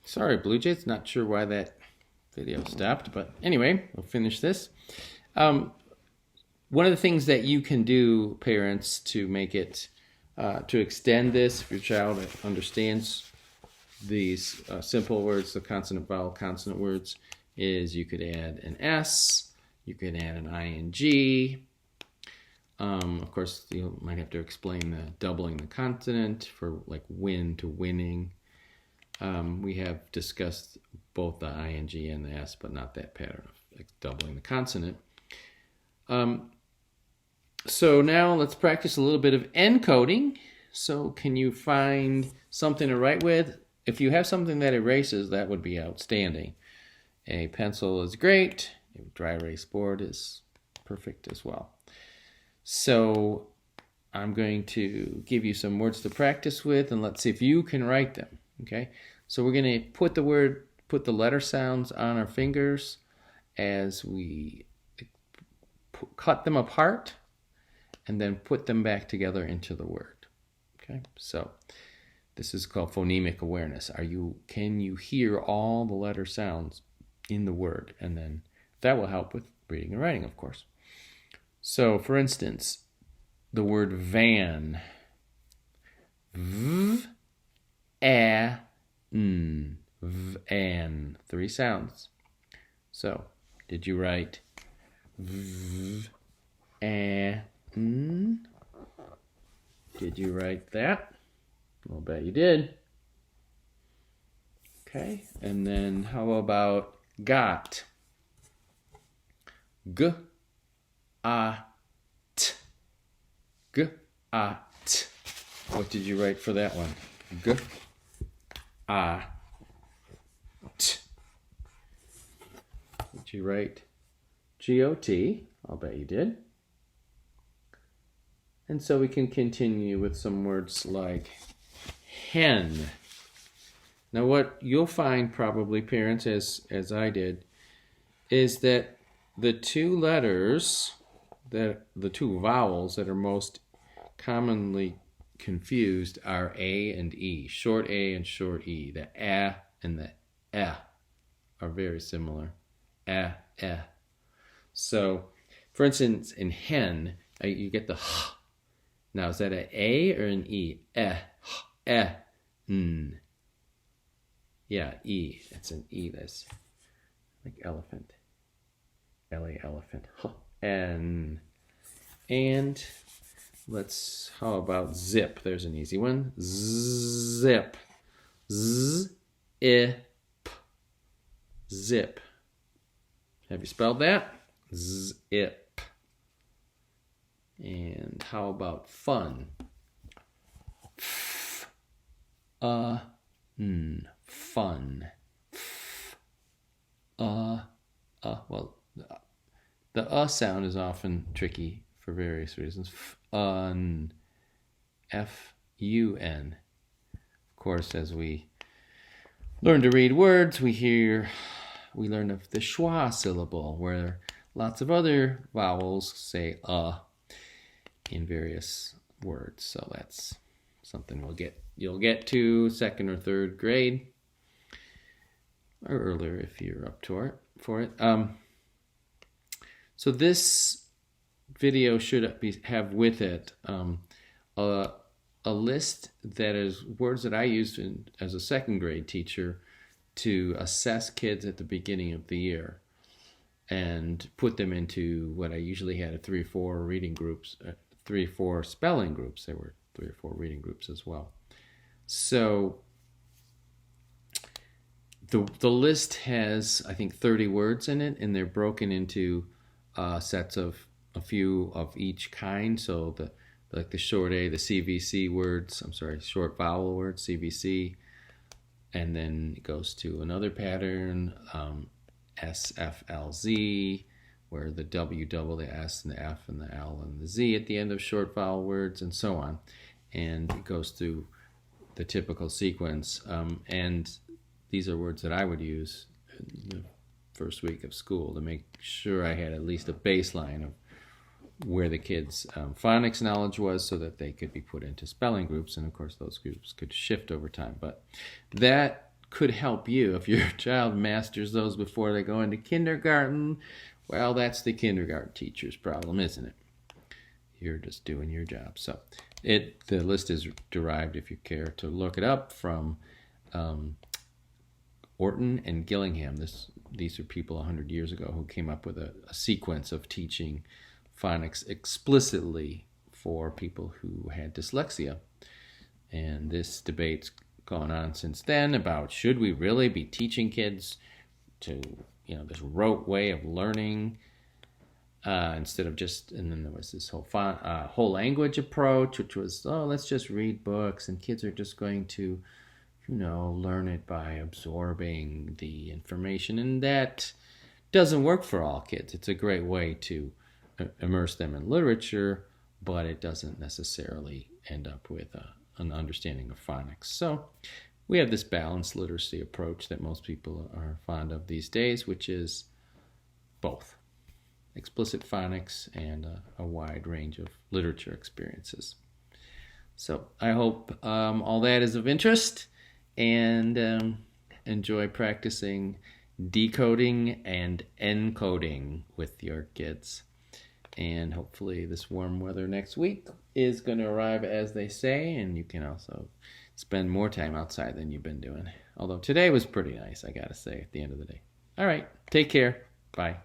Sorry, Blue Jays. Not sure why that video stopped, but anyway, we'll finish this. One of the things that you can do, parents, to make it, to extend this, if your child understands these simple words, the consonant-vowel-consonant words, is you could add an S, you could add an ing. Of course, you might have to explain the doubling the consonant for like win to winning. We have discussed both the ing and the S, but not that pattern of like doubling the consonant. So now let's practice a little bit of encoding. So can you find something to write with? If you have something that erases, that would be outstanding. A pencil is great. A dry erase board is perfect as well. So I'm going to give you some words to practice with, and let's see if you can write them. Okay, so we're going to put the letter sounds on our fingers as we cut them apart and then put them back together into the word. Okay, so this is called phonemic awareness. Can you hear all the letter sounds in the word? And then that will help with reading and writing, of course. So, for instance, the word van. V, a, n. Van. 3 sounds. So, did you write v, a, n? Did you write that? I'll bet you did. Okay, and then how about got? G, a, t. G, a, t. What did you write for that one? G, a, t. Did you write G-O-T? I'll bet you did. And so we can continue with some words like hen. Now what you'll find probably, parents, as I did, is that the two vowels that are most commonly confused are A and E, short A and short E. The A and the E are very similar. A, E. So, for instance, in hen, you get the H. Now, is that an A or an E? N. Yeah, E. It's an E. That's like elephant. L-A, elephant. N. And how about zip? There's an easy one. Zip. Z-I-P. Zip. Have you spelled that? Zip. And how about fun? Fun. Well, the sound is often tricky for various reasons. Fun. F-U-N. Of course, as we learn to read words, we learn of the schwa syllable, where lots of other vowels say in various words. So that's something you'll get to 2nd or 3rd grade, or earlier if you're up for it. So this video should have with it a list that is words that I used as a 2nd grade teacher to assess kids at the beginning of the year and put them into what I usually had 3 or 4 reading groups, 3 or 4 spelling groups. There were 3 or 4 reading groups as well. So the list has, I think, 30 words in it, and they're broken into sets of a few of each kind. So the short A, the CVC words, short vowel words, CVC, and then it goes to another pattern, SFLZ, where the W double the S and the F and the L and the Z at the end of short vowel words, and so on. And it goes through the typical sequence. And these are words that I would use in the first week of school to make sure I had at least a baseline of where the kids' phonics knowledge was, so that they could be put into spelling groups. And of course, those groups could shift over time. But that could help you. If your child masters those before they go into kindergarten, well, that's the kindergarten teacher's problem, isn't it? You're just doing your job. So the list is derived, if you care to look it up, from Orton and Gillingham. These are people 100 years ago who came up with a sequence of teaching phonics explicitly for people who had dyslexia. And this debate's gone on since then about should we really be teaching kids to, this rote way of learning instead of just, and then there was this whole language approach, which was, let's just read books and kids are just going to, learn it by absorbing the information. And that doesn't work for all kids. It's a great way to immerse them in literature, but it doesn't necessarily end up with an understanding of phonics. So we have this balanced literacy approach that most people are fond of these days, which is both explicit phonics and a wide range of literature experiences. So I hope all that is of interest, and enjoy practicing decoding and encoding with your kids. And hopefully this warm weather next week is going to arrive as they say, and you can also spend more time outside than you've been doing. Although today was pretty nice, I gotta say, at the end of the day. All right, take care. Bye.